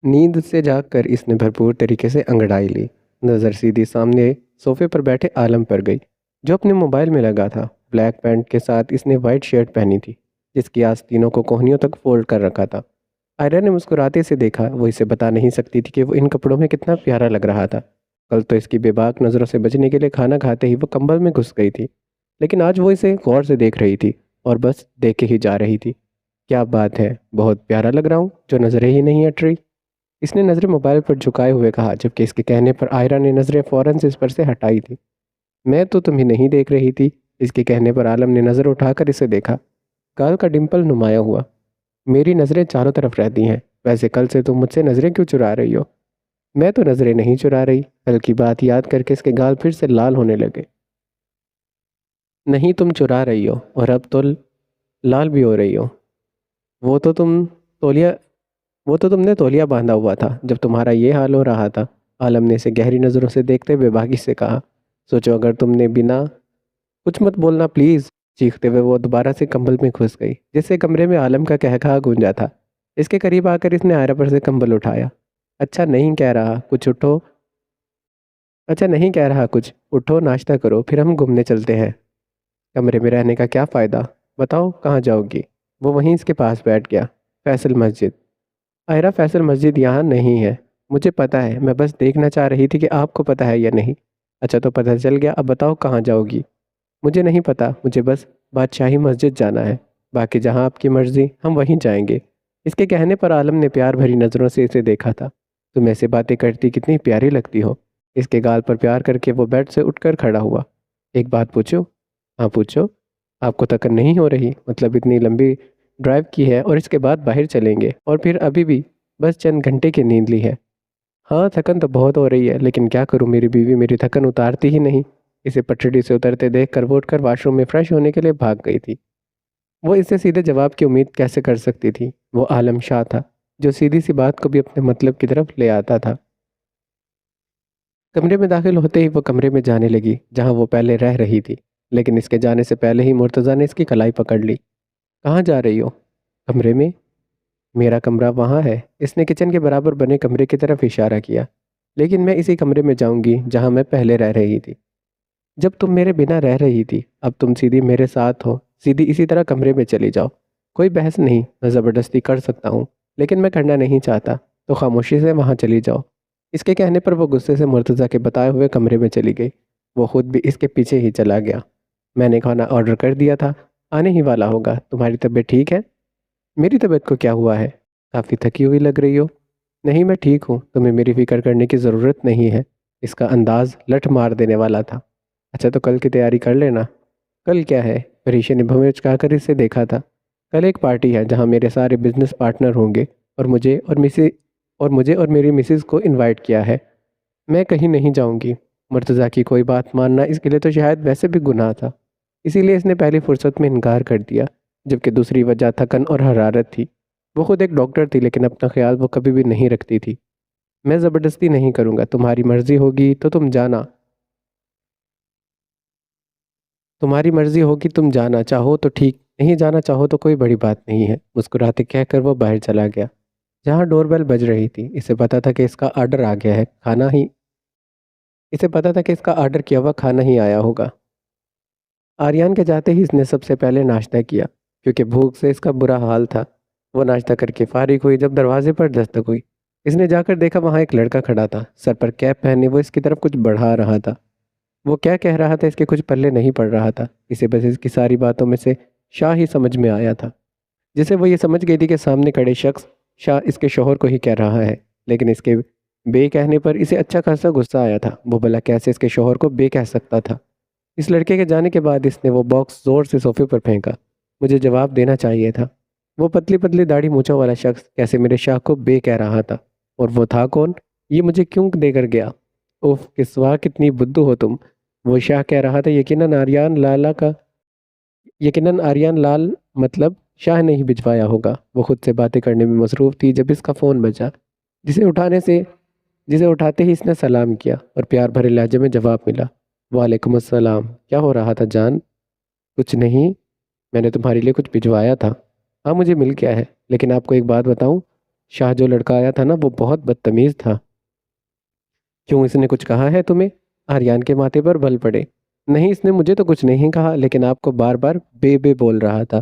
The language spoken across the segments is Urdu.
نیند سے جاگ کر اس نے بھرپور طریقے سے انگڑائی لی۔ نظر سیدھی سامنے صوفے پر بیٹھے عالم پر گئی، جو اپنے موبائل میں لگا تھا۔ بلیک پینٹ کے ساتھ اس نے وائٹ شرٹ پہنی تھی، جس کی آستینوں کو کوہنیوں تک فولڈ کر رکھا تھا۔ آئرا نے مسکراتے سے دیکھا۔ وہ اسے بتا نہیں سکتی تھی کہ وہ ان کپڑوں میں کتنا پیارا لگ رہا تھا۔ کل تو اس کی بے باک نظروں سے بچنے کے لیے کھانا کھاتے ہی وہ کمبل میں گھس گئی تھی، لیکن آج وہ اسے غور سے دیکھ رہی تھی اور بس دیکھے ہی جا رہی تھی۔ کیا بات ہے، بہت پیارا لگ رہا ہوں، جو نظریں ہی نہیں ہٹ رہی، اس نے نظریں موبائل پر جھکائے ہوئے کہا، جبکہ اس کے کہنے پر آئرا نے نظریں فوراً سے اس پر سے ہٹائی تھی۔ میں تو تمہیں نہیں دیکھ رہی تھی۔ اس کے کہنے پر عالم نے نظر اٹھا کر اسے دیکھا۔ گال کا ڈمپل نمایاں ہوا۔ میری نظریں چاروں طرف رہتی ہیں، ویسے کل سے تم مجھ سے نظریں کیوں چرا رہی ہو؟ میں تو نظریں نہیں چرا رہی۔ کل کی بات یاد کر کے اس کے گال پھر سے لال ہونے لگے۔ نہیں، تم چرا رہی ہو، اور اب تو لال بھی ہو رہی ہو۔ وہ تو تم تولیہ وہ تو تم نے تولیہ باندھا ہوا تھا جب تمہارا یہ حال ہو رہا تھا۔ عالم نے اسے گہری نظروں سے دیکھتے ہوئے باغی سے کہا، سوچو اگر تم نے بنا کچھ مت بولنا پلیز۔ چیختے ہوئے وہ دوبارہ سے کمبل میں گھس گئی، جس سے کمرے میں عالم کا قہقہا گونجا تھا۔ اس کے قریب آ کر اس نے آئرا پر سے کمبل اٹھایا۔ اچھا نہیں کہہ رہا کچھ، اٹھو۔ اچھا نہیں کہہ رہا کچھ، اٹھو، ناشتہ کرو، پھر ہم گھومنے چلتے ہیں۔ کمرے میں رہنے کا کیا فائدہ؟ بتاؤ کہاں جاؤ گی؟ وہ وہیں اس کے پاس بیٹھ گیا۔ فیصل مسجد۔ آئرا، فیصل مسجد یہاں نہیں ہے۔ مجھے پتہ ہے، میں بس دیکھنا چاہ رہی تھی کہ آپ کو پتہ ہے یا نہیں۔ اچھا تو پتہ چل گیا، اب بتاؤ کہاں جاؤ گی؟ مجھے نہیں پتہ، مجھے بس بادشاہی مسجد جانا ہے، باقی جہاں آپ کی مرضی ہم وہیں جائیں گے۔ اس کے کہنے پر عالم نے پیار بھری نظروں سے اسے دیکھا تھا۔ تم ایسے باتیں کرتی کتنی پیاری لگتی ہو۔ اس کے گال پر پیار کر کے وہ بیڈ سے اٹھ کر کھڑا ہوا۔ ایک بات پوچھو؟ ہاں پوچھو۔ آپ کو تکن نہیں ہو رہی؟ مطلب اتنی لمبی ڈرائیو کی ہے اور اس کے بعد باہر چلیں گے، اور پھر ابھی بھی بس چند گھنٹے کی نیند لی ہے۔ ہاں تھکن تو بہت ہو رہی ہے، لیکن کیا کروں، میری بیوی میری تھکن اتارتی ہی نہیں۔ اسے پٹڑی سے اترتے دیکھ کر وہ اٹھ کر واش روم میں فریش ہونے کے لیے بھاگ گئی تھی۔ وہ اس سے سیدھے جواب کی امید کیسے کر سکتی تھی؟ وہ عالم شاہ تھا جو سیدھی سی بات کو بھی اپنے مطلب کی طرف لے آتا تھا۔ کمرے میں داخل ہوتے ہی وہ کمرے میں جانے لگی جہاں وہ پہلے رہ رہی تھی، لیکن اس کے جانے سے پہلے ہی مرتضیٰ نے اس کی کلائی پکڑ لی۔ کہاں جا رہی ہو؟ کمرے میں۔ میرا کمرہ وہاں ہے۔ اس نے کچن کے برابر بنے کمرے کی طرف اشارہ کیا۔ لیکن میں اسی کمرے میں جاؤں گی جہاں میں پہلے رہ رہی تھی، جب تم میرے بنا رہ رہی تھی۔ اب تم سیدھی میرے ساتھ ہو، سیدھی اسی طرح کمرے میں چلی جاؤ۔ کوئی بحث نہیں، میں زبردستی کر سکتا ہوں، لیکن میں کرنا نہیں چاہتا، تو خاموشی سے وہاں چلی جاؤ۔ اس کے کہنے پر وہ غصے سے مرتضیٰ کے بتائے ہوئے کمرے میں چلی گئی۔ وہ خود بھی اس کے پیچھے ہی چلا گیا۔ میں نے کھانا آرڈر کر دیا تھا، آنے ہی والا ہوگا۔ تمہاری طبیعت ٹھیک ہے؟ میری طبیعت کو کیا ہوا ہے؟ کافی تھکی ہوئی لگ رہی ہو۔ نہیں میں ٹھیک ہوں، تمہیں میری فکر کرنے کی ضرورت نہیں ہے۔ اس کا انداز لٹ مار دینے والا تھا۔ اچھا تو کل کی تیاری کر لینا۔ کل کیا ہے؟ پریشا نے بھویں چکا کر اسے دیکھا تھا۔ کل ایک پارٹی ہے جہاں میرے سارے بزنس پارٹنر ہوں گے، اور مجھے اور میری مسز کو انوائٹ کیا ہے۔ میں کہیں نہیں جاؤں گی۔ مرتضیٰ کی کوئی بات ماننا اس کے لیے تو شاید ویسے بھی گناہ تھا، اسی لیے اس نے پہلی فرصت میں انکار کر دیا، جبکہ دوسری وجہ تھکن اور حرارت تھی۔ وہ خود ایک ڈاکٹر تھی، لیکن اپنا خیال وہ کبھی بھی نہیں رکھتی تھی۔ میں زبردستی نہیں کروں گا، تمہاری مرضی ہوگی تو تم جانا۔ تمہاری مرضی ہوگی تم جانا چاہو تو ٹھیک، نہیں جانا چاہو تو کوئی بڑی بات نہیں ہے، مسکراتے کہہ کر وہ باہر چلا گیا۔ جہاں ڈور بیل بج رہی تھی، اسے پتا تھا کہ اس کا آرڈر آ گیا ہے، اسے پتا تھا کہ اس کا آرڈر کیا ہوا کھانا ہی آیا ہوگا۔ آریان کے جاتے ہی اس نے سب سے پہلے ناشتہ کیا، کیونکہ بھوک سے اس کا برا حال تھا۔ وہ ناشتہ کر کے فارغ ہوئی جب دروازے پر دستک ہوئی۔ اس نے جا کر دیکھا وہاں ایک لڑکا کھڑا تھا، سر پر کیپ پہنے وہ اس کی طرف کچھ بڑھا رہا تھا۔ وہ کیا کہہ رہا تھا اس کے کچھ پلے نہیں پڑ رہا تھا، اسے بس اس کی ساری باتوں میں سے شاہ ہی سمجھ میں آیا تھا، جسے وہ یہ سمجھ گئی تھی کہ سامنے کھڑے شخص شاہ اس کے شوہر کو ہی کہہ رہا ہے، لیکن اس کے بے کہنے پر اسے اچھا خاصا غصہ آیا تھا۔ وہ بھلا کیسے اس کے شوہر کو بے کہہ سکتا تھا؟ اس لڑکے کے جانے کے بعد اس نے وہ باکس زور سے صوفے پر پھینکا۔ مجھے جواب دینا چاہیے تھا۔ وہ پتلی پتلی داڑھی مونچھوں والا شخص کیسے میرے شاہ کو بے کہہ رہا تھا؟ اور وہ تھا کون؟ یہ مجھے کیوں دے کر گیا؟ اوف کسوا، کتنی بدو ہو تم! وہ شاہ کہہ رہا تھا، یقیناً آریان لال مطلب شاہ نے ہی بھجوایا ہوگا۔ وہ خود سے باتیں کرنے میں مصروف تھی جب اس کا فون بجا، جسے اٹھاتے ہی اس نے سلام کیا اور پیار بھرے لہجے میں جواب ملا۔ وعلیکم السلام۔ کیا ہو رہا تھا جان؟ کچھ نہیں، میں نے تمہارے لیے کچھ بھجوایا تھا۔ ہاں مجھے مل گیا ہے، لیکن آپ کو ایک بات بتاؤں، شاہ جو لڑکا آیا تھا نا وہ بہت بدتمیز تھا۔ کیوں، اس نے کچھ کہا ہے تمہیں؟ آریان کے ماتھے پر بل پڑے۔ نہیں، اس نے مجھے تو کچھ نہیں کہا، لیکن آپ کو بار بار بے بے بول رہا تھا۔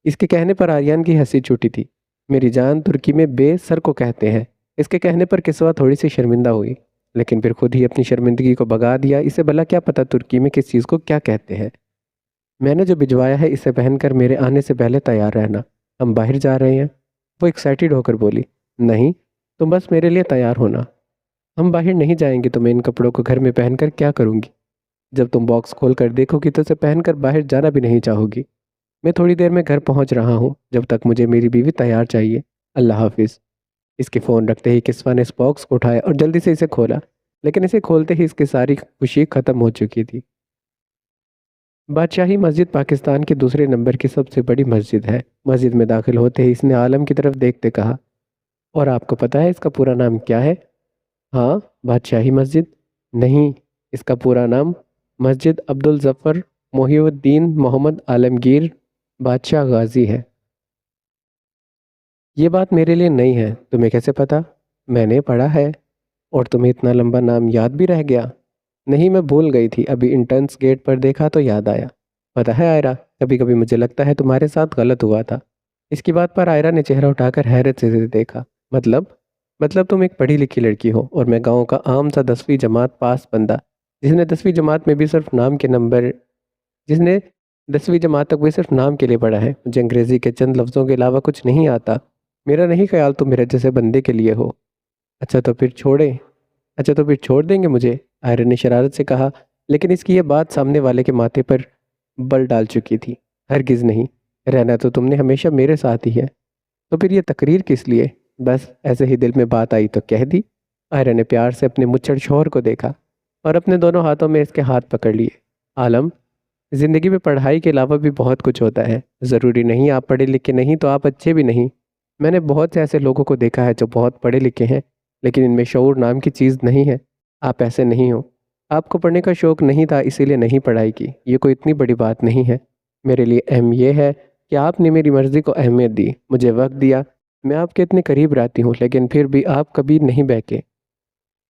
اس کے کہنے پر آریان کی ہنسی چھوٹی تھی۔ میری جان، ترکی میں بے سر کو کہتے ہیں۔ اس کے کہنے پر کسوہ تھوڑی سی شرمندہ ہوئی، لیکن پھر خود ہی اپنی شرمندگی کو بھگا دیا۔ اسے بھلا کیا پتہ ترکی میں کس چیز کو کیا کہتے ہیں۔ میں نے جو بھجوایا ہے اسے پہن کر میرے آنے سے پہلے تیار رہنا، ہم باہر جا رہے ہیں۔ وہ ایکسائٹیڈ ہو کر بولی۔ نہیں، تم بس میرے لیے تیار ہونا۔ ہم باہر نہیں جائیں گے تو میں ان کپڑوں کو گھر میں پہن کر کیا کروں گی؟ جب تم باکس کھول کر دیکھو گی تو اسے پہن کر باہر جانا بھی نہیں چاہو گی۔ میں تھوڑی دیر میں گھر پہنچ رہا ہوں، جب تک مجھے میری بیوی تیار چاہیے۔ اللہ حافظ۔ اس کے فون رکھتے ہی کسوہ نے اس باکس کو اٹھایا اور جلدی سے اسے کھولا، لیکن اسے کھولتے ہی اس کی ساری خوشی ختم ہو چکی تھی۔ بادشاہی مسجد پاکستان کے دوسرے نمبر کی سب سے بڑی مسجد ہے۔ مسجد میں داخل ہوتے ہی اس نے عالم کی طرف دیکھتے کہا، اور آپ کو پتہ ہے اس کا پورا نام کیا ہے؟ ہاں، بادشاہی مسجد؟ نہیں، اس کا پورا نام مسجد عبدالظفر محی الدین محمد عالمگیر بادشاہ غازی ہے۔ یہ بات میرے لیے نہیں ہے، تمہیں کیسے پتا؟ میں نے پڑھا ہے۔ اور تمہیں اتنا لمبا نام یاد بھی رہ گیا؟ نہیں، میں بھول گئی تھی، ابھی انٹرنس گیٹ پر دیکھا تو یاد آیا۔ پتہ ہے آئرہ، کبھی کبھی مجھے لگتا ہے تمہارے ساتھ غلط ہوا تھا۔ اس کی بات پر آئرہ نے چہرہ اٹھا کر حیرت سے دیکھا۔ مطلب تم ایک پڑھی لکھی لڑکی ہو اور میں گاؤں کا عام سا 10ویں جماعت پاس بندہ، جس نے 10ویں جماعت میں بھی صرف نام کے نمبر جس نے 10ویں جماعت تک بھی صرف نام کے لیے پڑھا ہے۔ مجھے انگریزی کے چند لفظوں کے علاوہ کچھ نہیں آتا۔ میرا نہیں خیال تم میرے جیسے بندے کے لیے ہو۔ اچھا تو پھر چھوڑ دیں گے مجھے، آئرن نے شرارت سے کہا، لیکن اس کی یہ بات سامنے والے کے ماتھے پر بل ڈال چکی تھی۔ ہرگز نہیں، رہنا تو تم نے ہمیشہ میرے ساتھ ہی ہے۔ تو پھر یہ تقریر کس لیے؟ بس ایسے ہی دل میں بات آئی تو کہہ دی۔ آئرن نے پیار سے اپنے مچھڑ شوہر کو دیکھا اور اپنے دونوں ہاتھوں میں اس کے ہاتھ پکڑ لیے۔ عالم، زندگی میں پڑھائی کے علاوہ بھی بہت کچھ ہوتا ہے۔ ضروری نہیں آپ پڑھے لکھے نہیں تو آپ اچھے بھی نہیں۔ میں نے بہت سے ایسے لوگوں کو دیکھا ہے جو بہت پڑھے لکھے ہیں، لیکن ان میں شعور نام کی چیز نہیں ہے۔ آپ ایسے نہیں ہو۔ آپ کو پڑھنے کا شوق نہیں تھا، اسی لیے نہیں پڑھائی کی۔ یہ کوئی اتنی بڑی بات نہیں ہے۔ میرے لیے اہم یہ ہے کہ آپ نے میری مرضی کو اہمیت دی، مجھے وقت دیا۔ میں آپ کے اتنے قریب رہتی ہوں، لیکن پھر بھی آپ کبھی نہیں بہکے۔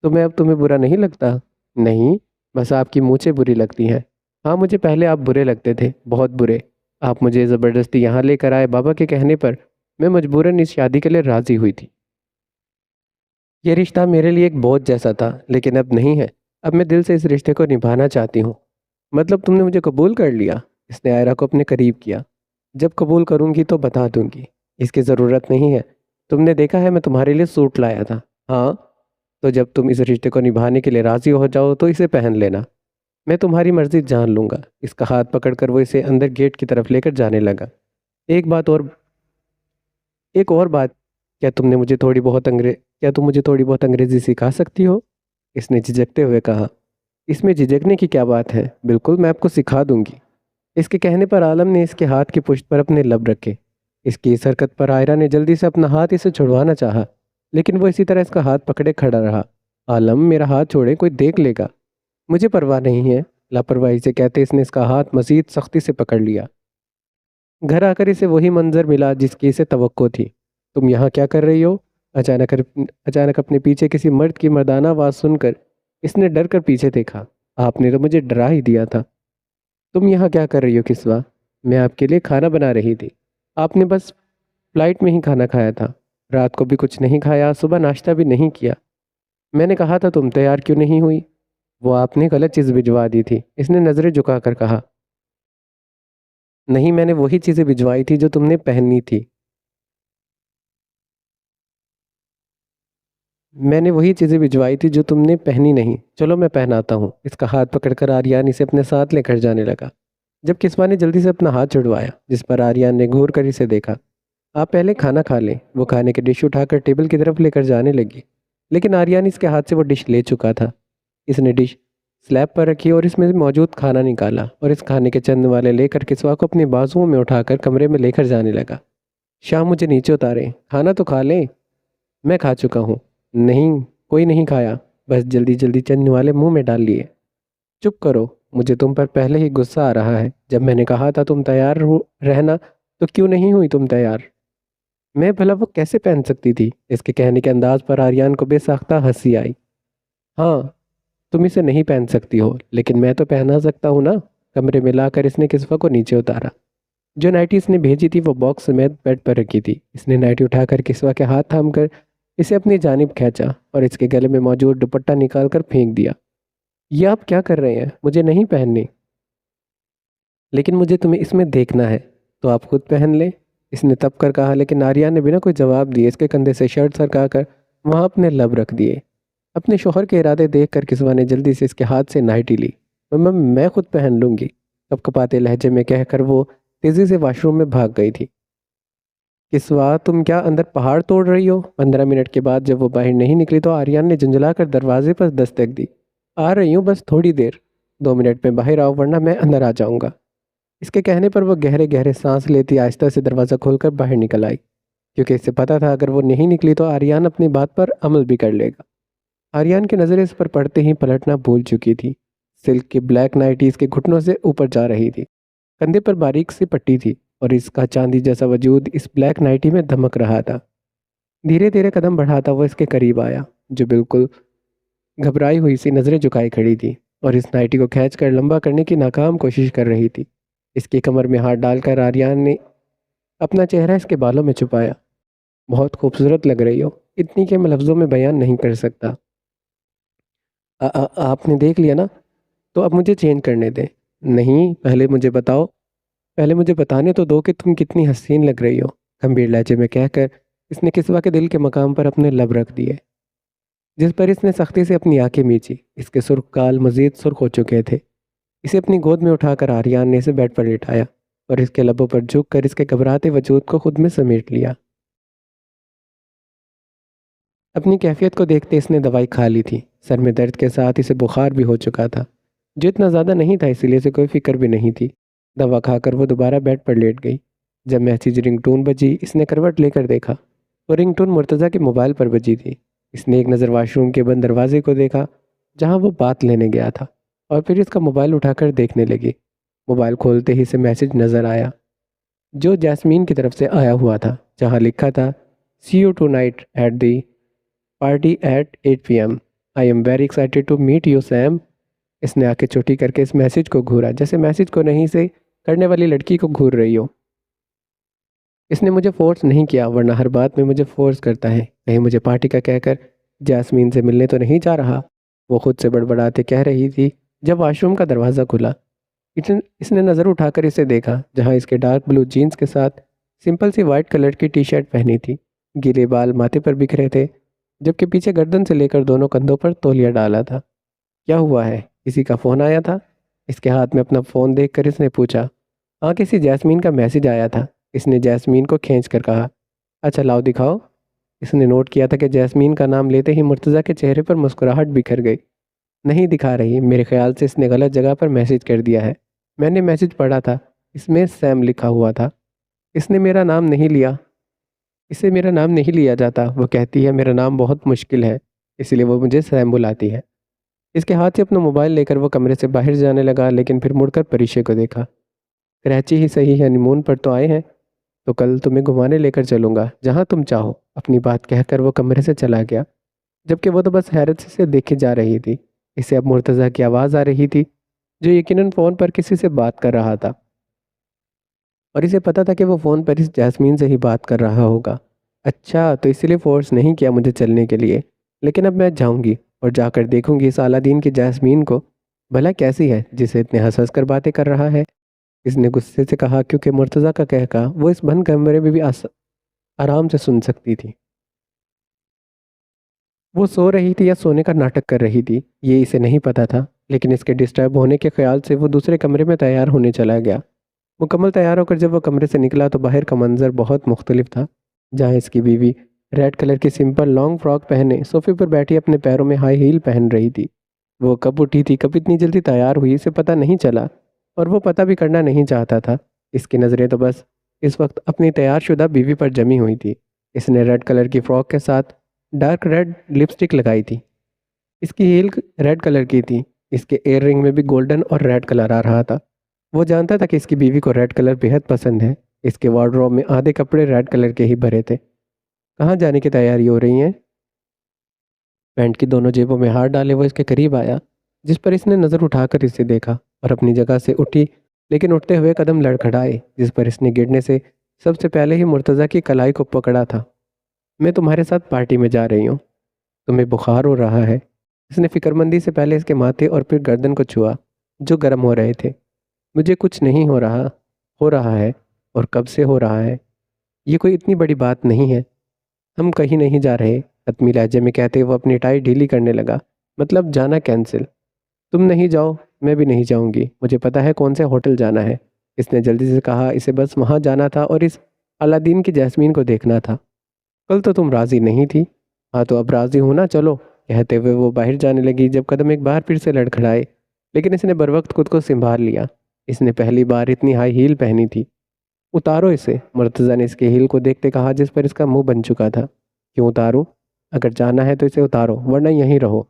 تو میں اب تمہیں برا نہیں لگتا؟ نہیں، بس آپ کی مونچھیں بری لگتی ہیں۔ ہاں، مجھے پہلے آپ برے لگتے تھے، بہت برے۔ آپ مجھے زبردستی یہاں لے کر آئے، بابا کے کہنے پر میں مجبوراً اس شادی کے لیے راضی ہوئی تھی۔ یہ رشتہ میرے لیے ایک بوجھ جیسا تھا، لیکن اب نہیں ہے۔ اب میں دل سے اس رشتے کو نبھانا چاہتی ہوں۔ مطلب تم نے مجھے قبول کر لیا؟ اس نے آئرہ کو اپنے قریب کیا۔ جب قبول کروں گی تو بتا دوں گی، اس کی ضرورت نہیں ہے۔ تم نے دیکھا ہے میں تمہارے لیے سوٹ لایا تھا۔ ہاں، تو جب تم اس رشتے کو نبھانے کے لیے راضی ہو جاؤ تو اسے پہن لینا۔ میں تمہاری مرضی جان لوں گا۔ اس کا ہاتھ پکڑ کر وہ اسے اندر گیٹ کی طرف لے کر جانے لگا۔ ایک اور بات، کیا تم مجھے تھوڑی بہت انگریزی سکھا سکتی ہو؟ اس نے جھجکتے ہوئے کہا۔ اس میں جھجکنے کی کیا بات ہے؟ بالکل، میں آپ کو سکھا دوں گی۔ اس کے کہنے پر عالم نے اس کے ہاتھ کی پشت پر اپنے لب رکھے۔ اس کی اس حرکت پر آئرہ نے جلدی سے اپنا ہاتھ اسے چھڑوانا چاہا، لیکن وہ اسی طرح اس کا ہاتھ پکڑے کھڑا رہا۔ عالم، میرا ہاتھ چھوڑے، کوئی دیکھ لے گا۔ مجھے پرواہ نہیں ہے، لاپرواہی سے کہتے اس نے اس کا ہاتھ مزید سختی سے پکڑ لیا۔ گھر آ کر اسے وہی منظر ملا جس کی اسے توقع تھی۔ تم یہاں کیا کر رہی ہو؟ اچانک اپنے پیچھے کسی مرد کی مردانہ آواز سن کر اس نے ڈر کر پیچھے دیکھا۔ آپ نے تو مجھے ڈرا ہی دیا تھا۔ تم یہاں کیا کر رہی ہو کسوہ؟ میں آپ کے لیے کھانا بنا رہی تھی۔ آپ نے بس فلائٹ میں ہی کھانا کھایا تھا، رات کو بھی کچھ نہیں کھایا، صبح ناشتہ بھی نہیں کیا۔ میں نے کہا تھا تم تیار کیوں نہیں ہوئی؟ وہ آپ نے غلط چیز بھجوا دی تھی، اس نے نظریں جھکا کر کہا۔ نہیں، میں نے وہی چیزیں بھجوائی تھی جو تم نے پہننی تھی۔ میں نے وہی چیزیں بھجوائی تھی جو تم نے پہنی نہیں۔ چلو میں پہناتا ہوں۔ اس کا ہاتھ پکڑ کر آریان اسے اپنے ساتھ لے کر جانے لگا، جب کسوہ نے جلدی سے اپنا ہاتھ چھڑوایا، جس پر آریان نے گھور کر اسے دیکھا۔ آپ پہلے کھانا کھا لیں۔ وہ کھانے کی ڈش اٹھا کر ٹیبل کی طرف لے کر جانے لگی، لیکن آریان اس کے ہاتھ سے وہ ڈش لے چکا تھا۔ اس نے ڈش سلیب پر رکھی اور اس میں موجود کھانا نکالا اور اس کھانے کے چند والے لے کر کسوہ کو اپنے بازوؤں میں اٹھا کر کمرے میں لے کر جانے لگا۔ شام، مجھے نیچے اتاریں، کھانا تو کھا لیں۔ میں کھا چکا ہوں۔ نہیں، کوئی نہیں کھایا، بس جلدی جلدی چند والے منہ میں ڈال لیے۔ چپ کرو، مجھے تم پر پہلے ہی غصہ آ رہا ہے۔ جب میں نے کہا تھا تم تیار رہنا، تو کیوں نہیں ہوئی تم تیار؟ میں بھلا وہ کیسے پہن سکتی تھی؟ اس کے کہنے کے انداز پر آریان کو بے ساختہ ہنسی آئی۔ ہاں، تم اسے نہیں پہن سکتی ہو، لیکن میں تو پہنا سکتا ہوں نا۔ کمرے میں لا کر اس نے کسوہ کو نیچے اتارا۔ جو نائٹی اس نے بھیجی تھی وہ باکس سمیت بیڈ پر رکھی تھی۔ اس نے نائٹی اٹھا کر کسوہ کے ہاتھ تھام کر اسے اپنی جانب کھینچا اور اس کے گلے میں موجود دوپٹہ نکال کر پھینک دیا۔ یہ آپ کیا کر رہے ہیں؟ مجھے نہیں پہننی۔ لیکن مجھے تمہیں اس میں دیکھنا ہے، تو آپ خود پہن لیں، اس نے تب کر کہا، لیکن آریان نے بنا کوئی جواب دیے اس کے کندھے سے شرٹ سرکا کر وہاں اپنے لب رکھ دیے۔ اپنے شوہر کے ارادے دیکھ کر کسوہ نے جلدی سے اس کے ہاتھ سے نائٹی لی۔ میں خود پہن لوں گی، کپ کپاتے لہجے میں کہہ کر وہ تیزی سے واش روم میں بھاگ گئی تھی۔ کسوہ، تم کیا اندر پہاڑ توڑ رہی ہو؟ 15 منٹ کے بعد جب وہ باہر نہیں نکلی تو آریان نے جھنجھلا کر دروازے پر دستک دی۔ آ رہی ہوں، بس تھوڑی دیر، 2 منٹ میں باہر آؤ ورنہ میں اندر آ جاؤں گا۔ اس کے کہنے پر وہ گہرے گہرے سانس لیتی آہستہ سے دروازہ کھول کر باہر نکل آئی، کیونکہ اسے پتا تھا اگر وہ نہیں نکلی تو آریان اپنی بات پر عمل بھی کر لے گا۔ آریان کی نظریں اس پر پڑتے ہی پلٹنا بھول چکی تھی۔ سلک کی بلیک نائٹی اس کے گھٹنوں سے اوپر جا رہی تھی، کندھے پر باریک سی پٹی تھی اور اس کا چاندی جیسا وجود اس بلیک نائٹی میں دھمک رہا تھا۔ دھیرے دھیرے قدم بڑھاتا وہ اس کے قریب آیا، جو بالکل گھبرائی ہوئی سی نظریں جھکائے کھڑی تھی اور اس نائٹی کو کھینچ کر لمبا کرنے کی ناکام کوشش کر رہی تھی۔ اس کی کمر میں ہاتھ ڈال کر آریان نے اپنا چہرہ اس کے بالوں میں چھپایا۔ بہت خوبصورت لگ رہی ہو، اتنی کہ میں لفظوں میں بیان نہیں کر سکتا۔ آپ نے دیکھ لیا نا، تو اب مجھے چینج کرنے دیں۔ نہیں، پہلے مجھے بتانے تو دو کہ تم کتنی حسین لگ رہی ہو، گمبھیر لہجے میں کہہ کر اس نے کسوہ کے دل کے مقام پر اپنے لب رکھ دیے، جس پر اس نے سختی سے اپنی آنکھیں میچی۔ اس کے سرخ کال مزید سرخ ہو چکے تھے۔ اسے اپنی گود میں اٹھا کر آریان نے اسے بیڈ پر لٹایا اور اس کے لبوں پر جھک کر اس کے گھبراتے وجود کو خود میں سمیٹ لیا۔ اپنی کیفیت کو دیکھتے اس نے دوائی کھا لی تھی۔ سر میں درد کے ساتھ اسے بخار بھی ہو چکا تھا، جو اتنا زیادہ نہیں تھا، اسی لیے اسے کوئی فکر بھی نہیں تھی۔ دوا کھا کر وہ دوبارہ بیڈ پر لیٹ گئی۔ جب میسیج رنگ ٹون بجی، اس نے کروٹ لے کر دیکھا۔ وہ رنگ ٹون مرتضیٰ کے موبائل پر بجی تھی۔ اس نے ایک نظر واش روم کے بند دروازے کو دیکھا جہاں وہ بات لینے گیا تھا، اور پھر اس کا موبائل اٹھا کر دیکھنے لگی۔ موبائل کھولتے ہی اسے میسیج نظر آیا، جو جاسمین کی طرف سے آیا ہوا تھا، جہاں لکھا تھا "See you tonight at the party at 8 p.m. I am very excited to meet you, Sam." اس نے آنکھیں چھوٹی کر کے اس میسیج کو گھورا، جیسے میسیج کو نہیں سے کرنے والی لڑکی کو گھور رہی ہو۔ اس نے مجھے فورس نہیں کیا، ورنہ ہر بات میں مجھے فورس کرتا ہے۔ کہیں مجھے پارٹی کا کہہ کر جاسمین سے ملنے تو نہیں جا رہا؟ وہ خود سے بڑبڑاتے کہہ رہی تھی جب واش روم کا دروازہ کھلا۔ اس نے نظر اٹھا کر اسے دیکھا، جہاں اس کے ڈارک بلو جینز کے ساتھ سمپل سی وائٹ کلر کی ٹی شرٹ پہنی تھی۔ گیلے بال ماتھے پر بکھرے تھے، جبکہ پیچھے گردن سے لے کر دونوں کندھوں پر تولیہ ڈالا تھا۔ کیا ہوا ہے؟ کسی کا فون آیا تھا؟ اس کے ہاتھ میں اپنا فون دیکھ کر اس نے پوچھا۔ ہاں، کسی جاسمین کا میسیج آیا تھا، اس نے جاسمین کو کھینچ کر کہا۔ اچھا لاؤ دکھاؤ۔ اس نے نوٹ کیا تھا کہ جاسمین کا نام لیتے ہی مرتضیٰ کے چہرے پر مسکراہٹ بکھر گئی۔ نہیں دکھا رہی، میرے خیال سے اس نے غلط جگہ پر میسیج کر دیا ہے۔ میں نے میسیج پڑھا تھا، اس میں سیم لکھا ہوا تھا۔ اس نے میرا نام نہیں لیا، اسے میرا نام نہیں لیا جاتا۔ وہ کہتی ہے میرا نام بہت مشکل ہے، اس لیے وہ مجھے سیم بلاتی ہے۔ اس کے ہاتھ سے اپنا موبائل لے کر وہ کمرے سے باہر جانے لگا، لیکن پھر مڑ کر پریشے کو دیکھا۔ کراچی ہی صحیح ہنی مون پر تو آئے ہیں، تو کل تمہیں گھمانے لے کر چلوں گا جہاں تم چاہو، اپنی بات کہہ کر وہ کمرے سے چلا گیا، جبکہ وہ تو بس حیرت سے دیکھے جا رہی تھی۔ اسے اب مرتضیٰ کی آواز آ رہی تھی، جو یقیناً فون پر کسی سے بات کر رہا تھا، اور اسے پتا تھا کہ وہ فون پر اس جاسمین سے ہی بات کر رہا ہوگا۔ اچھا، تو اس لیے فورس نہیں کیا مجھے چلنے کے لیے، لیکن اب میں جاؤں گی اور جا کر دیکھوں گی اس اعلیٰ دین کی جاسمین کو، بھلا کیسی ہے جسے اتنے ہنس ہنس کر باتیں کر رہا ہے۔ اس نے غصے سے کہا، کیونکہ مرتضیٰ کا کہا وہ اس بند کمرے میں بھی آرام سے سن سکتی تھی۔ وہ سو رہی تھی یا سونے کا ناٹک کر رہی تھی، یہ اسے نہیں پتا تھا، لیکن اس کے ڈسٹرب ہونے کے خیال سے وہ دوسرے کمرے میں تیار ہونے چلا گیا۔ مکمل تیار ہو کر جب وہ کمرے سے نکلا تو باہر کا منظر بہت مختلف تھا، جہاں اس کی بیوی ریڈ کلر کی سمپل لانگ فراک پہنے صوفے پر بیٹھی اپنے پیروں میں ہائی ہیل پہن رہی تھی۔ وہ کب اٹھی تھی، کب اتنی جلدی تیار ہوئی، اسے پتہ نہیں چلا، اور وہ پتہ بھی کرنا نہیں چاہتا تھا۔ اس کی نظریں تو بس اس وقت اپنی تیار شدہ بیوی پر جمی ہوئی تھی۔ اس نے ریڈ کلر کی فراک کے ساتھ ڈارک ریڈ لپسٹک لگائی تھی۔ اس کی ہیل ریڈ کلر کی تھی، اس کے ایئر رنگ میں بھی گولڈن اور ریڈ کلر آ رہا تھا۔ وہ جانتا تھا کہ اس کی بیوی کو ریڈ کلر بے حد پسند ہے، اس کے وارڈروب میں آدھے کپڑے ریڈ کلر کے ہی بھرے تھے۔ کہاں جانے کی تیاری ہو رہی ہیں؟ پینٹ کی دونوں جیبوں میں ہاتھ ڈالے وہ اس کے قریب آیا، جس پر اس نے نظر اٹھا کر اسے دیکھا اور اپنی جگہ سے اٹھی، لیکن اٹھتے ہوئے قدم لڑکھڑائے جس پر اس نے گرنے سے سب سے پہلے ہی مرتضیٰ کی کلائی کو پکڑا تھا۔ میں تمہارے ساتھ پارٹی میں جا رہی ہوں، تمہیں بخار ہو رہا ہے۔ اس نے فکر مندی سے پہلے اس کے ماتھے اور پھر گردن کو چھوا جو گرم ہو رہے تھے۔ مجھے کچھ نہیں ہو رہا ہے، اور کب سے ہو رہا ہے؟ یہ کوئی اتنی بڑی بات نہیں ہے۔ ہم کہیں نہیں جا رہے، حتمی لہجے میں کہتے وہ اپنی ٹائی ڈھیلی کرنے لگا۔ مطلب جانا کینسل؟ تم نہیں جاؤ، میں بھی نہیں جاؤں گی، مجھے پتا ہے کون سے ہوٹل جانا ہے، اس نے جلدی سے کہا۔ اسے بس وہاں جانا تھا اور اس الادین کی جیسمین کو دیکھنا تھا۔ کل تو تم راضی نہیں تھی۔ ہاں تو اب راضی ہوں نا، چلو، کہتے ہوئے وہ باہر جانے لگی جب قدم ایک بار پھر سے لڑکھڑائے، لیکن اس نے بروقت خود کو سنبھال لیا۔ اس نے پہلی بار اتنی ہائی ہیل پہنی تھی۔ اتارو اسے، مرتضیٰ نے اس کے ہیل کو دیکھتے کہا جس پر اس کا منہ بن چکا تھا۔ کیوں اتاروں؟ اگر جانا ہے تو اسے اتارو، ورنہ یہیں رہو۔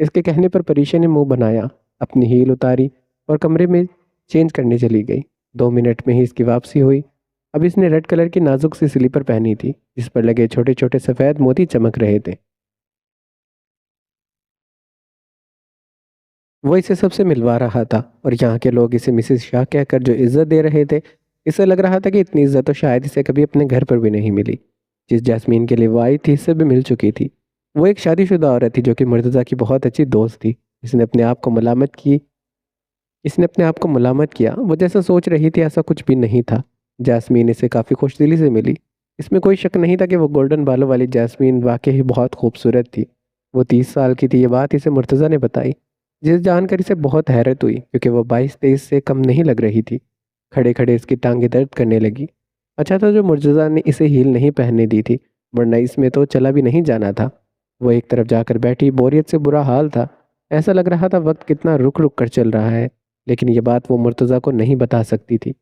اس کے کہنے پر پریشا نے منہ بنایا، اپنی ہیل اتاری اور کمرے میں چینج کرنے چلی گئی۔ 2 منٹ میں ہی اس کی واپسی ہوئی۔ اب اس نے ریڈ کلر کی نازک سی سلیپر پہنی تھی جس پر لگے چھوٹے چھوٹے سفید موتی چمک رہے تھے۔ وہ اسے سب سے ملوا رہا تھا اور یہاں کے لوگ اسے مسز شاہ کہہ کر جو عزت دے رہے تھے، اسے لگ رہا تھا کہ اتنی عزت تو شاید اسے کبھی اپنے گھر پر بھی نہیں ملی۔ جس جاسمین کے لیے وہ آئی تھی اس سے بھی مل چکی تھی۔ وہ ایک شادی شدہ عورت تھی جو کہ مرتضیٰ کی بہت اچھی دوست تھی۔ اس نے اپنے آپ کو ملامت کیا، وہ جیسا سوچ رہی تھی ایسا کچھ بھی نہیں تھا۔ جاسمین اسے کافی خوش دلی سے ملی۔ اس میں کوئی شک نہیں تھا کہ وہ گولڈن بالوں والی جاسمین واقعی بہت خوبصورت تھی۔ وہ 30 سال کی تھی، یہ بات اسے مرتضیٰ نے بتائی، جس جان کر اسے بہت حیرت ہوئی کیونکہ وہ 22-23 سے کم نہیں لگ رہی تھی۔ کھڑے کھڑے اس کی ٹانگیں درد کرنے لگی۔ اچھا تھا جو مرتضیٰ نے اسے ہیل نہیں پہننے دی تھی، ورنہ اس میں تو چلا بھی نہیں جانا تھا۔ وہ ایک طرف جا کر بیٹھی، بوریت سے برا حال تھا۔ ایسا لگ رہا تھا وقت کتنا رک رک کر چل رہا ہے، لیکن یہ بات وہ مرتضیٰ کو نہیں بتا سکتی تھی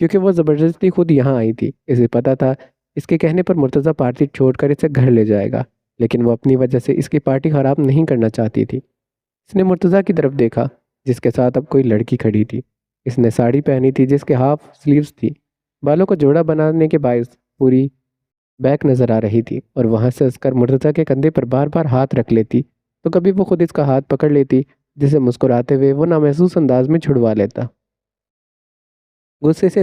کیونکہ وہ زبردستی خود یہاں آئی تھی۔ اسے پتا تھا اس کے کہنے پر مرتضیٰ پارٹی چھوڑ کر اسے گھر لے جائے گا، لیکن وہ اپنی وجہ سے اس کی پارٹی خراب نہیں کرنا چاہتی تھی۔ اس نے مرتضیٰ کی طرف دیکھا جس کے ساتھ اب کوئی لڑکی کھڑی تھی۔ اس نے ساڑی پہنی تھی جس کے ہاف سلیوز تھی، بالوں کو جوڑا بنانے کے باعث پوری بیک نظر آ رہی تھی، اور وہاں سے ہنس کر مرتضیٰ کے کندھے پر بار بار ہاتھ رکھ لیتی تو کبھی وہ خود اس کا ہاتھ پکڑ لیتی جسے مسکراتے ہوئے وہ نامحسوس انداز میں چھڑوا لیتا۔ غصے سے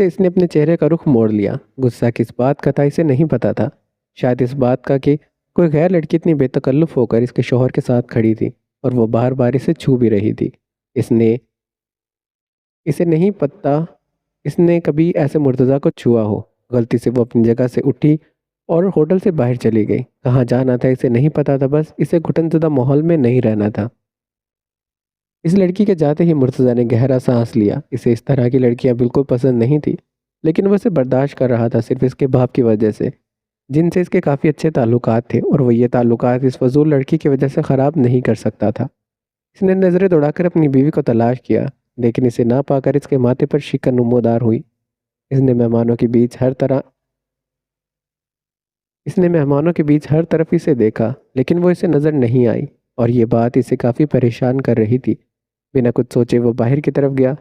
اس نے اپنے چہرے کا رخ موڑ لیا۔ غصہ کس بات کا تھا اسے نہیں پتا تھا، شاید اس بات کا کہ کوئی غیر لڑکی اتنی بے تکلف ہو کر اس کے شوہر کے ساتھ کھڑی تھی اور وہ بار بار اسے چھو بھی رہی تھی۔ اسے نہیں پتا اس نے کبھی ایسے مرتضیٰ کو چھوا ہو۔ غلطی سے وہ اپنی جگہ سے اٹھی اور ہوٹل سے باہر چلی گئی۔ کہاں جانا تھا اسے نہیں پتا تھا، بس اسے گھٹن زدہ ماحول میں نہیں رہنا تھا۔ اس لڑکی کے جاتے ہی مرتضیٰ نے گہرا سانس لیا۔ اسے اس طرح کی لڑکیاں بالکل پسند نہیں تھی، لیکن وہ اسے برداشت کر رہا تھا صرف اس کے باپ کی وجہ سے، جن سے اس کے کافی اچھے تعلقات تھے، اور وہ یہ تعلقات اس فضول لڑکی کی وجہ سے خراب نہیں کر سکتا تھا۔ اس نے نظریں دوڑا کر اپنی بیوی کو تلاش کیا، لیکن اسے نہ پا کر اس کے ماتھے پر شکن نمودار ہوئی۔ اس نے مہمانوں کے بیچ ہر طرف اسے دیکھا، لیکن وہ اسے نظر نہیں آئی، اور یہ بات اسے کافی پریشان کر رہی تھی۔ بنا کچھ سوچے وہ باہر کی طرف گیا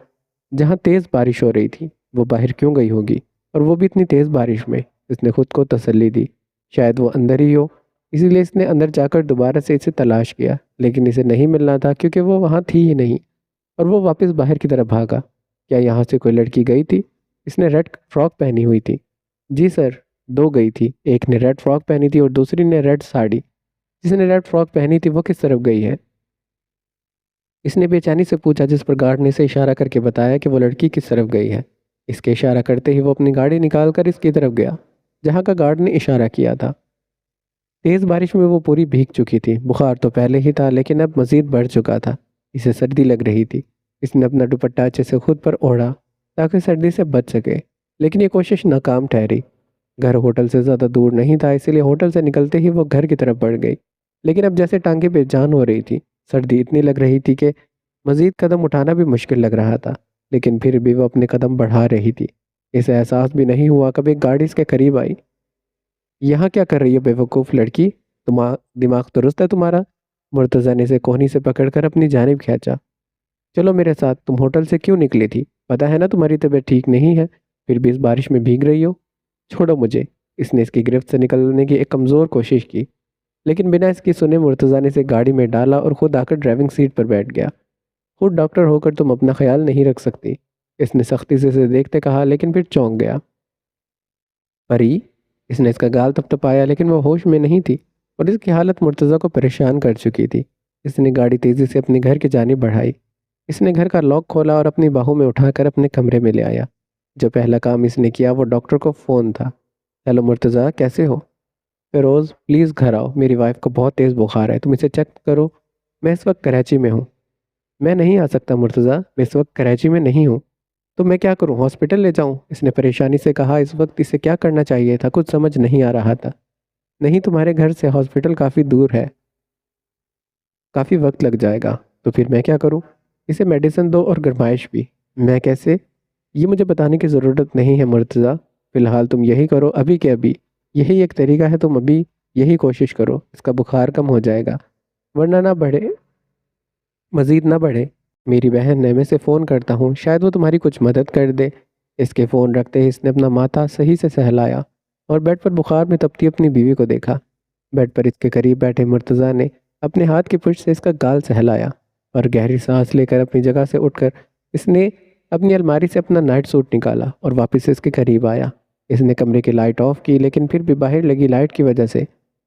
جہاں تیز بارش ہو رہی تھی۔ وہ باہر کیوں گئی ہوگی، اور وہ بھی اتنی تیز بارش میں؟ اس نے خود کو تسلی دی شاید وہ اندر ہی ہو، اسی لیے اس نے اندر جا کر دوبارہ سے اسے تلاش کیا، لیکن اسے نہیں ملنا تھا کیونکہ وہ وہاں تھی ہی نہیں، اور وہ واپس باہر کی طرف بھاگا۔ کیا یہاں سے کوئی لڑکی گئی تھی؟ اس نے ریڈ فراک پہنی ہوئی تھی۔ جی سر، 2 گئی تھی، ایک نے ریڈ فراک پہنی تھی اور دوسری نے ریڈ ساڑی۔ جس نے ریڈ فراک پہنی تھی وہ کس طرف گئی ہے؟ اس نے بے چینی سے پوچھا، جس پر گارڈ نے اسے اشارہ کر کے بتایا کہ وہ لڑکی کس طرف گئی ہے۔ اس کے اشارہ کرتے ہی وہ اپنی گاڑی نکال کر اس کی طرف گیا جہاں کا گارڈ نے اشارہ کیا تھا۔ تیز بارش میں وہ پوری بھیگ چکی تھی، بخار تو پہلے ہی تھا لیکن اب مزید بڑھ چکا تھا۔ اسے سردی لگ رہی تھی۔ اس نے اپنا دوپٹہ اچھے سے خود پر اوڑھا تاکہ سردی سے بچ سکے، لیکن یہ کوشش ناکام ٹھہری۔ گھر ہوٹل سے زیادہ دور نہیں تھا، اسی لیے ہوٹل سے نکلتے ہی وہ گھر کی طرف بڑھ گئی، لیکن اب جیسے ٹانگیں بے جان ہو رہی تھی۔ سردی اتنی لگ رہی تھی کہ مزید قدم اٹھانا بھی مشکل لگ رہا تھا، لیکن پھر بھی وہ اپنے قدم بڑھا رہی تھی۔ اسے احساس بھی نہیں ہوا کب ایک گاڑی اس کے قریب آئی۔ یہاں کیا کر رہی ہے بے وقوف لڑکی؟ دماغ درست ہے تمہارا؟ مرتضیٰ نے اسے کوہنی سے پکڑ کر اپنی جانب کھینچا۔ چلو میرے ساتھ، تم ہوٹل سے کیوں نکلی تھی؟ پتہ ہے نا تمہاری طبیعت ٹھیک نہیں ہے، پھر بھی اس بارش میں بھیگ رہی ہو۔ چھوڑو مجھے۔ اس نے اس کی گرفت سے نکلنے کی ایک کمزور کوشش کی، لیکن بنا اس کی سنے مرتضیٰ نے اسے گاڑی میں ڈالا اور خود آ کر ڈرائیونگ سیٹ پر بیٹھ گیا۔ خود ڈاکٹر ہو کر تم اپنا خیال نہیں رکھ سکتی، اس نے سختی سے اسے دیکھتے کہا، لیکن پھر چونک گیا۔ پری، اس نے اس کا گال تپتپایا، لیکن وہ ہوش میں نہیں تھی اور اس کی حالت مرتضیٰ کو پریشان کر چکی تھی۔ اس نے گاڑی تیزی سے اپنے گھر کی جانب بڑھائی۔ اس نے گھر کا لاک کھولا اور اپنی باہوں میں اٹھا کر اپنے کمرے میں لے آیا۔ جو پہلا کام اس نے کیا وہ ڈاکٹر کو فون تھا۔ ہیلو مرتضیٰ، کیسے ہو؟ فیروز پلیز گھر آؤ، میری وائف کو بہت تیز بخار ہے، تم اسے چیک کرو۔ میں اس وقت کراچی میں ہوں۔ میں نہیں آ سکتا مرتضیٰ، میں اس وقت کراچی میں نہیں ہوں۔ تو میں کیا کروں، ہاسپٹل لے جاؤں؟ اس نے پریشانی سے کہا۔ اس وقت اسے کیا کرنا چاہیے تھا کچھ سمجھ نہیں آ رہا تھا۔ نہیں، تمہارے گھر سے ہاسپٹل کافی دور ہے، کافی وقت لگ جائے گا۔ تو پھر میں کیا کروں؟ اسے میڈیسن دو اور گرمائش بھی۔ میں کیسے؟ یہ مجھے بتانے کی ضرورت نہیں ہے مرتضیٰ، فی الحال تم یہی کرو، ابھی کے ابھی یہی ایک طریقہ ہے، تم ابھی یہی کوشش کرو، اس کا بخار کم ہو جائے گا، ورنہ نہ بڑھے، مزید نہ بڑھے۔ میری بہن نے، میں سے فون کرتا ہوں، شاید وہ تمہاری کچھ مدد کر دے۔ اس کے فون رکھتے ہی اس نے اپنا ماتھا صحیح سے سہلایا اور بیڈ پر بخار میں تپتی اپنی بیوی کو دیکھا۔ بیڈ پر اس کے قریب بیٹھے مرتضیٰ نے اپنے ہاتھ کی پشت سے اس کا گال سہلایا اور گہری سانس لے کر اپنی جگہ سے اٹھ کر اس نے اپنی الماری سے اپنا نائٹ سوٹ نکالا اور واپس اس کے قریب آیا۔ اس نے کمرے کی لائٹ آف کی، لیکن پھر بھی باہر لگی لائٹ کی وجہ سے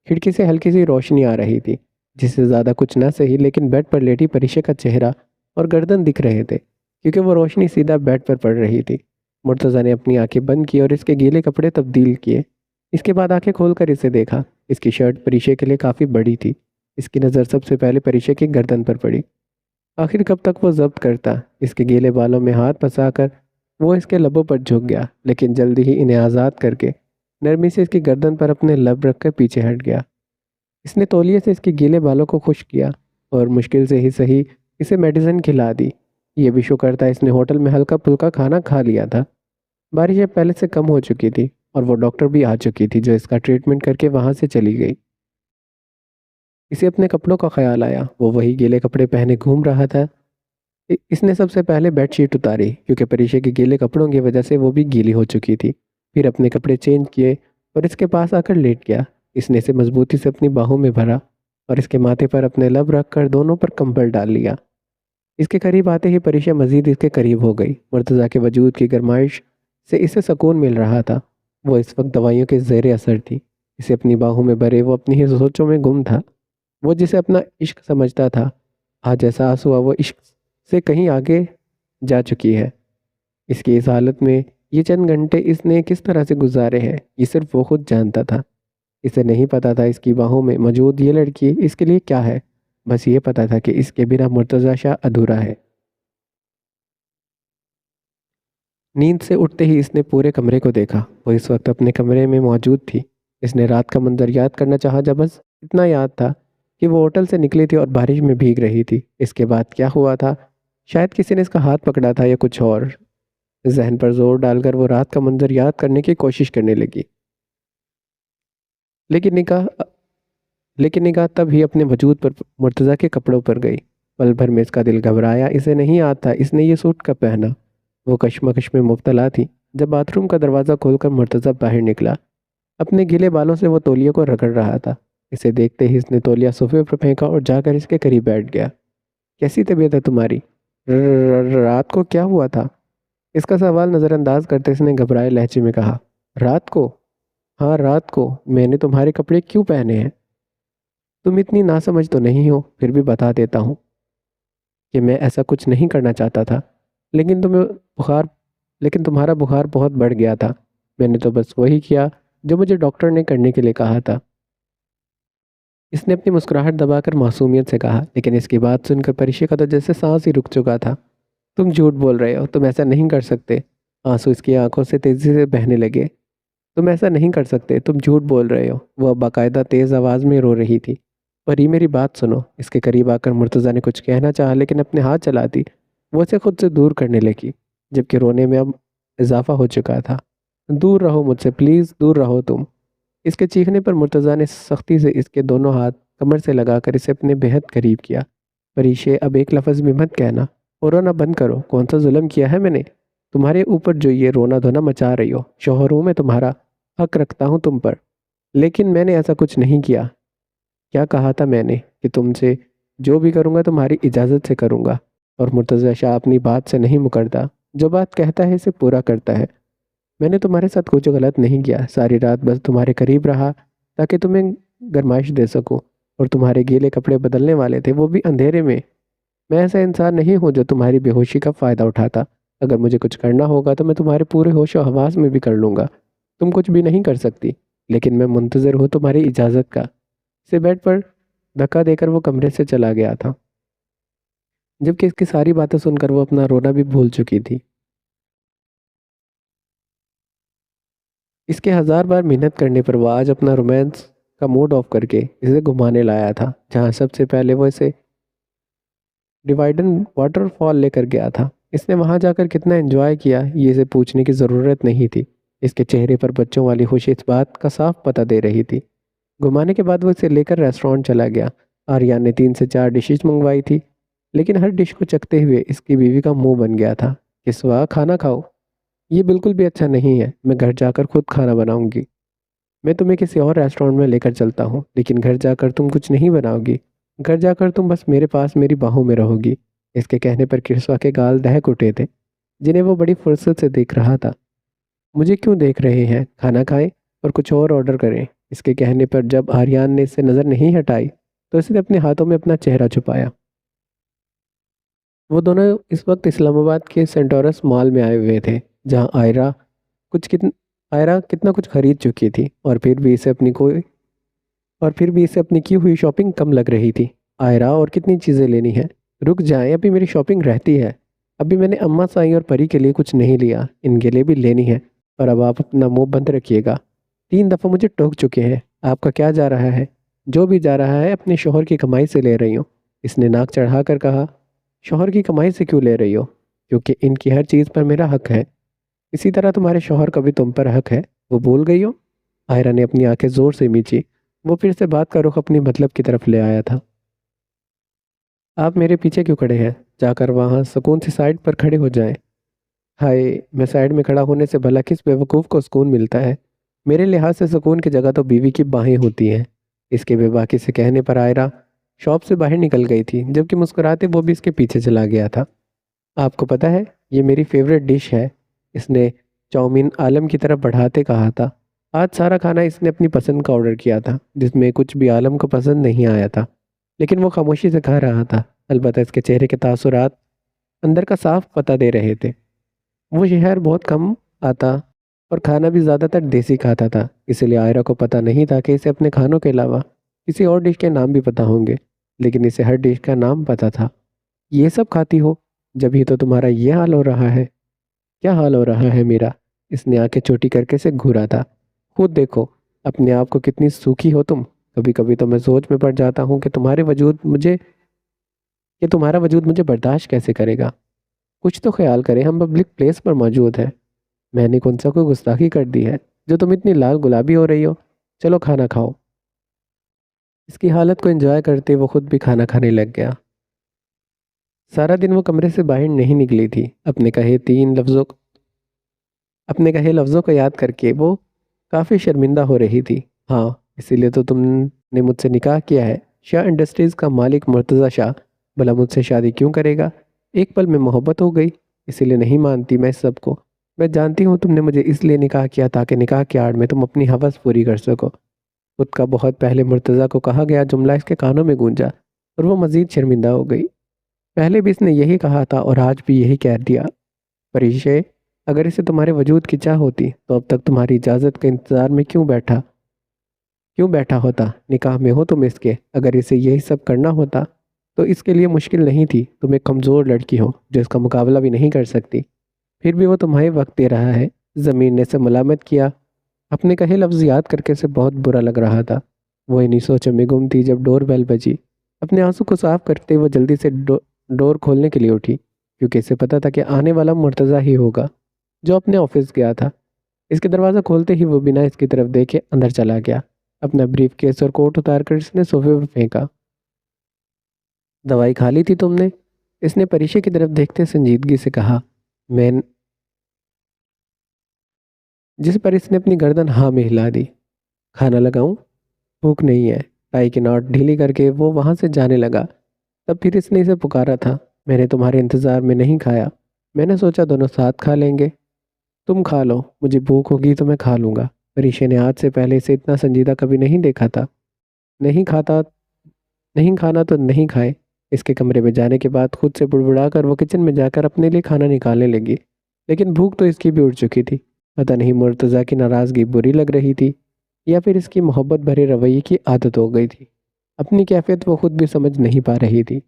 کھڑکی سے ہلکی سی روشنی آ رہی تھی، جس سے زیادہ کچھ نہ سہی لیکن بیڈ پر لیٹی پریشے کا چہرہ اور گردن دکھ رہے تھے، کیونکہ وہ روشنی سیدھا بیڈ پر پڑ رہی تھی۔ مرتضیٰ نے اپنی آنکھیں بند کی اور اس کے گیلے کپڑے تبدیل کیے۔ اس کے بعد آنکھیں کھول کر اسے دیکھا۔ اس کی شرٹ پریشے کے لیے کافی بڑی تھی۔ اس کی نظر سب سے پہلے پریشے کی گردن پر پڑی۔ آخر کب تک وہ ضبط کرتا؟ اس کے گیلے بالوں میں ہاتھ پھنسا کر وہ اس کے لبوں پر جھک گیا، لیکن جلدی ہی انہیں آزاد کر کے نرمی سے اس کی گردن پر اپنے لب رکھ کر پیچھے ہٹ گیا۔ اس نے تولیے سے اس کے گیلے بالوں کو خشک کیا اور مشکل سے ہی صحیح اسے میڈیسن کھلا دی۔ یہ بھی شکر تھا اس نے ہوٹل میں ہلکا پھلکا کھانا کھا لیا تھا۔ بارشیں پہلے سے کم ہو چکی تھی اور وہ ڈاکٹر بھی آ چکی تھی جو اس کا ٹریٹمنٹ کر کے وہاں سے چلی گئی۔ اسے اپنے کپڑوں کا خیال آیا، وہ وہی گیلے کپڑے پہنے گھوم رہا تھا۔ اس نے سب سے پہلے بیڈ شیٹ اتاری، کیونکہ پریشے کے گیلے کپڑوں کی وجہ سے وہ بھی گیلی ہو چکی تھی۔ پھر اپنے کپڑے چینج کیے اور اس کے پاس آ کر لیٹ گیا۔ اس نے اسے مضبوطی سے اپنی باہوں میں بھرا اور اس کے ماتھے پر اپنے لب رکھ کر دونوں پر کمبل ڈال لیا۔ اس کے قریب آتے ہی پریشا مزید اس کے قریب ہو گئی۔ مرتضیٰ کے وجود کی گرمائش سے اسے سکون مل رہا تھا۔ وہ اس وقت دوائیوں کے زیر اثر تھی۔ اسے اپنی باہوں میں بھرے وہ اپنی ہی سوچوں میں گم تھا۔ وہ جسے اپنا عشق سمجھتا تھا، آج احساس ہوا وہ عشق سے کہیں آگے جا چکی ہے۔ اس کی اس حالت میں یہ چند گھنٹے اس نے کس طرح سے گزارے ہیں، یہ صرف وہ خود جانتا تھا۔ اسے نہیں پتا تھا اس کی باہوں میں موجود یہ لڑکی اس کے لیے کیا ہے، بس یہ پتا تھا کہ اس کے بنا مرتضیٰ شاہ ادھورا ہے۔ نیند سے اٹھتے ہی اس نے پورے کمرے کو دیکھا۔ وہ اس وقت اپنے کمرے میں موجود تھی۔ اس نے رات کا منظر یاد کرنا چاہا، جب بس اتنا یاد تھا کہ وہ ہوٹل سے نکلی تھی اور بارش میں بھیگ رہی تھی۔ اس کے بعد کیا ہوا تھا؟ شاید کسی نے اس کا ہاتھ پکڑا تھا یا کچھ اور۔ ذہن پر زور ڈال کر وہ رات کا منظر یاد کرنے کی کوشش کرنے لگی، لیکن نگاہ تب ہی اپنے وجود پر مرتضیٰ کے کپڑوں پر گئی۔ پل بھر میں اس کا دل گھبرایا۔ اسے نہیں یاد تھا اس نے یہ سوٹ کب پہنا۔ وہ کشمکش میں مبتلا تھی جب باتھ روم کا دروازہ کھول کر مرتضیٰ باہر نکلا۔ اپنے گیلے بالوں سے وہ تولیے کو رگڑ رہا تھا۔ اسے دیکھتے ہی اس نے تولیہ صوفے پر پھینکا اور جا کر اس کے قریب بیٹھ گیا۔ کیسی طبیعت ہے تمہاری؟ رات کو کیا ہوا تھا؟ اس کا سوال نظر انداز کرتے اس نے گھبرائے لہجے میں کہا، رات کو؟ ہاں رات کو میں نے تمہارے کپڑے کیوں پہنے ہیں؟ تم اتنی ناسمجھ تو نہیں ہو، پھر بھی بتا دیتا ہوں کہ میں ایسا کچھ نہیں کرنا چاہتا تھا، لیکن تمہارا بخار بہت بڑھ گیا تھا۔ میں نے تو بس وہی کیا جو مجھے ڈاکٹر نے کرنے کے لیے کہا تھا۔ اس نے اپنی مسکراہٹ دبا کر معصومیت سے کہا، لیکن اس کی بات سن کر پریشے کا تو جیسے سانس ہی رک چکا تھا۔ تم جھوٹ بول رہے ہو، تم ایسا نہیں کر سکتے۔ آنسو اس کی آنکھوں سے تیزی سے بہنے لگے۔ تم ایسا نہیں کر سکتے، تم جھوٹ بول رہے ہو۔ وہ باقاعدہ تیز آواز میں رو رہی تھی۔ پری میری بات سنو۔ اس کے قریب آ کر مرتضیٰ نے کچھ کہنا چاہا، لیکن اپنے ہاتھ چلاتی وہ اسے خود سے دور کرنے لگی، جبکہ رونے میں اب اضافہ ہو چکا تھا۔ دور رہو مجھ سے، پلیز دور رہو تم۔ اس کے چیخنے پر مرتضیٰ نے سختی سے اس کے دونوں ہاتھ کمر سے لگا کر اسے اپنے بہت قریب کیا۔ پریشے اب ایک لفظ بھی مت کہنا، اور رونا بند کرو، کون سا ظلم کیا ہے میں نے تمہارے اوپر جو یہ رونا دھونا مچا رہی ہو؟ شوہر ہوں میں تمہارا، حق رکھتا ہوں تم پر، لیکن میں نے ایسا کچھ نہیں کیا۔ کیا کہا تھا میں نے کہ تم سے جو بھی کروں گا تمہاری اجازت سے کروں گا، اور مرتضی شاہ اپنی بات سے نہیں مکرتا، جو بات کہتا ہے اسے پورا کرتا ہے۔ میں نے تمہارے ساتھ کچھ غلط نہیں کیا، ساری رات بس تمہارے قریب رہا تاکہ تمہیں گرمائش دے سکوں، اور تمہارے گیلے کپڑے بدلنے والے تھے، وہ بھی اندھیرے میں۔ میں ایسا انسان نہیں ہوں جو تمہاری بے ہوشی کا فائدہ اٹھاتا۔ اگر مجھے کچھ کرنا ہوگا تو میں تمہارے پورے ہوش و حواس میں بھی کر لوں گا۔ تم کچھ بھی نہیں کر سکتی، لیکن میں منتظر ہوں تمہاری اجازت کا۔ اسے بیڈ پر دھکا دے کر وہ کمرے سے چلا گیا تھا، جبکہ اس کی ساری باتیں سن کر وہ اپنا رونا بھی بھول چکی تھی۔ اس کے ہزار بار محنت کرنے پر وہ آج اپنا رومانس کا موڈ آف کر کے اسے گھمانے لایا تھا، جہاں سب سے پہلے وہ اسے ڈیوائڈن واٹر فال لے کر گیا تھا۔ اس نے وہاں جا کر کتنا انجوائے کیا، یہ اسے پوچھنے کی ضرورت نہیں تھی۔ اس کے چہرے پر بچوں والی خوشی اس بات کا صاف پتہ دے رہی تھی۔ گھمانے کے بعد وہ اسے لے کر ریسٹورانٹ چلا گیا۔ آریان نے 3 سے 4 ڈشز منگوائی تھی، لیکن ہر ڈش کو چکھتے ہوئے اس کی بیوی کا منہ بن گیا تھا۔ کسوا، کھانا کھاؤ، یہ بالکل بھی اچھا نہیں ہے، میں گھر جا کر خود کھانا بناؤں گی۔ میں تمہیں کسی اور ریسٹورانٹ میں لے کر چلتا ہوں، لیکن گھر جا کر تم کچھ نہیں بناؤ گی۔ گھر جا کر تم بس میرے پاس میری باہوں میں رہو گی۔ اس کے کہنے پر کسوا کے گال دہک اٹھے تھے، جنہیں وہ بڑی فرصت سے دیکھ رہا تھا۔ مجھے کیوں دیکھ رہے ہیں؟ کھانا کھائیں اور کچھ اور آرڈر کریں۔ اس کے کہنے پر جب آریان نے اس سے نظر نہیں ہٹائی تو اس نے اپنے ہاتھوں میں اپنا چہرہ چھپایا۔ وہ دونوں اس وقت اسلام آباد کے سینٹورس مال میں آئے ہوئے تھے، جہاں آئرا کتنا کچھ خرید چکی تھی، اور پھر بھی اسے اپنی کی ہوئی شاپنگ کم لگ رہی تھی۔ آئرا، اور کتنی چیزیں لینی ہیں؟ رک جائیں، ابھی میری شاپنگ رہتی ہے۔ ابھی میں نے اماں سائیں اور پری کے لیے کچھ نہیں لیا، ان کے لیے بھی لینی ہے، اور اب آپ اپنا منہ بند رکھیے گا۔ 3 دفعہ مجھے ٹوک چکے ہیں، آپ کا کیا جا رہا ہے؟ جو بھی جا رہا ہے اپنے شوہر کی کمائی سے لے رہی ہوں۔ اس نے ناک چڑھا کر کہا۔ شوہر کی کمائی سے کیوں لے رہی ہو؟ کیونکہ ان کی ہر چیز پر میرا حق ہے، اسی طرح تمہارے شوہر کا بھی تم پر حق ہے، وہ بھول گئی ہو؟ آئرا نے اپنی آنکھیں زور سے میچی۔ وہ پھر سے بات کا رخ اپنی مطلب کی طرف لے آیا تھا۔ آپ میرے پیچھے کیوں کھڑے ہیں؟ جا کر وہاں سکون سے سائڈ پر کھڑے ہو جائیں۔ ہائے، میں سائڈ میں کھڑا ہونے سے بھلا کس بیوقوف کو سکون ملتا ہے؟ میرے لحاظ سے سکون کی جگہ تو بیوی کی باہیں ہوتی ہیں۔ اس کے بے باکی سے کہنے پر آئرا شاپ سے باہر نکل گئی تھی، جبکہ مسکراتے وہ بھی اس کے پیچھے چلا گیا تھا۔ آپ کو پتہ ہے یہ میری فیوریٹ ڈش ہے، اس نے چاؤمین عالم کی طرف بڑھاتے کہا تھا۔ آج سارا کھانا اس نے اپنی پسند کا آرڈر کیا تھا، جس میں کچھ بھی عالم کو پسند نہیں آیا تھا، لیکن وہ خاموشی سے کھا رہا تھا۔ البتہ اس کے چہرے کے تاثرات اندر کا صاف پتہ دے رہے تھے۔ وہ شہر بہت کم آتا اور کھانا بھی زیادہ تر دیسی کھاتا تھا، اس لیے آئرا کو پتہ نہیں تھا کہ اسے اپنے کھانوں کے علاوہ کسی اور ڈش کے نام بھی پتہ ہوں گے، لیکن اسے ہر ڈش کا نام پتہ تھا۔ یہ سب کھاتی ہو، جب ہی تو تمہارا یہ حال ہو رہا ہے۔ کیا حال ہو رہا ہے میرا؟ اس نے آنکھیں چھوٹی کر کے اسے گھورا تھا۔ خود دیکھو اپنے آپ کو، کتنی سوکھی ہو تم۔ کبھی کبھی تو میں سوچ میں پڑ جاتا ہوں کہ تمہارا وجود مجھے برداشت کیسے کرے گا۔ کچھ تو خیال کریں، ہم پبلک پلیس پر موجود ہیں۔ میں نے کون سا کوئی گستاخی کر دی ہے جو تم اتنی لال گلابی ہو رہی ہو؟ چلو کھانا کھاؤ۔ اس کی حالت کو انجوائے کرتے وہ خود بھی کھانا کھانے لگ گیا۔ سارا دن وہ کمرے سے باہر نہیں نکلی تھی۔ اپنے کہے لفظوں کو یاد کر کے وہ کافی شرمندہ ہو رہی تھی۔ ہاں، اسی لیے تو تم نے مجھ سے نکاح کیا ہے۔ شاہ انڈسٹریز کا مالک مرتضی شاہ بھلا مجھ سے شادی کیوں کرے گا؟ ایک پل میں محبت ہو گئی، اسی لیے نہیں مانتی میں سب کو۔ میں جانتی ہوں تم نے مجھے اس لیے نکاح کیا تاکہ نکاح کی آڑ میں تم اپنی ہوس پوری کر سکو۔ خود کا بہت پہلے مرتضیٰ کو کہا گیا جملہ اس کے کانوں میں گونجا، اور وہ مزید شرمندہ ہو گئی۔ پہلے بھی اس نے یہی کہا تھا اور آج بھی یہی کہہ دیا۔ پریشے، اگر اسے تمہارے وجود کی چاہ ہوتی تو اب تک تمہاری اجازت کے انتظار میں کیوں بیٹھا ہوتا؟ نکاح میں ہو تم اس کے، اگر اسے یہی سب کرنا ہوتا تو اس کے لیے مشکل نہیں تھی۔ تم ایک کمزور لڑکی ہو جو اس کا مقابلہ بھی نہیں کر سکتی، پھر بھی وہ تمہیں وقت دے رہا ہے۔ ضمیر نے اسے ملامت کیا۔ اپنے کہے لفظ یاد کر کے اسے بہت برا لگ رہا تھا۔ وہ انہی سوچوں میں گم تھی جب ڈور بیل بجی۔ اپنے آنسو کو صاف کرتے وہ جلدی سے ڈور کھولنے کے لیے اٹھی، کیونکہ اسے پتا تھا کہ آنے والا مرتضیٰ ہی ہوگا جو اپنے آفس گیا تھا۔ اس کے دروازہ کھولتے ہی وہ بنا اس کی طرف دیکھے اندر چلا گیا۔ اپنا بریف کیس اور کوٹ اتار کر اس نے صوفے پر پھینکا۔ دوائی کھا لی تھی تم نے؟ اس نے پریشے کی طرف دیکھتے سنجیدگی سے کہا، میں جس پر اس نے اپنی گردن ہاں میں ہلا دی۔ کھانا لگاؤں؟ بھوک نہیں ہے۔ ٹائی کی ناٹ ڈھیلی کر کے وہ وہاں سے جانے لگا۔ تب پھر اس نے اسے پکارا تھا۔ میں نے تمہارے انتظار میں نہیں کھایا، میں نے سوچا دونوں ساتھ کھا لیں گے۔ تم کھا لو، مجھے بھوک ہوگی تو میں کھا لوں گا۔ پریشے نے آج سے پہلے اسے اتنا سنجیدہ کبھی نہیں دیکھا تھا۔ نہیں کھاتا، نہیں کھانا تو نہیں کھائے۔ اس کے کمرے میں جانے کے بعد خود سے بڑبڑا کر وہ کچن میں جا کر اپنے لیے کھانا نکالنے لگی، لیکن بھوک تو اس کی بھی اٹھ چکی تھی۔ پتہ نہیں مرتضیٰ کی ناراضگی بری لگ رہی تھی یا پھر اس کی محبت بھرے رویے کی عادت ہو گئی تھی۔ اپنی کیفیت وہ خود بھی سمجھ نہیں پا رہی تھی۔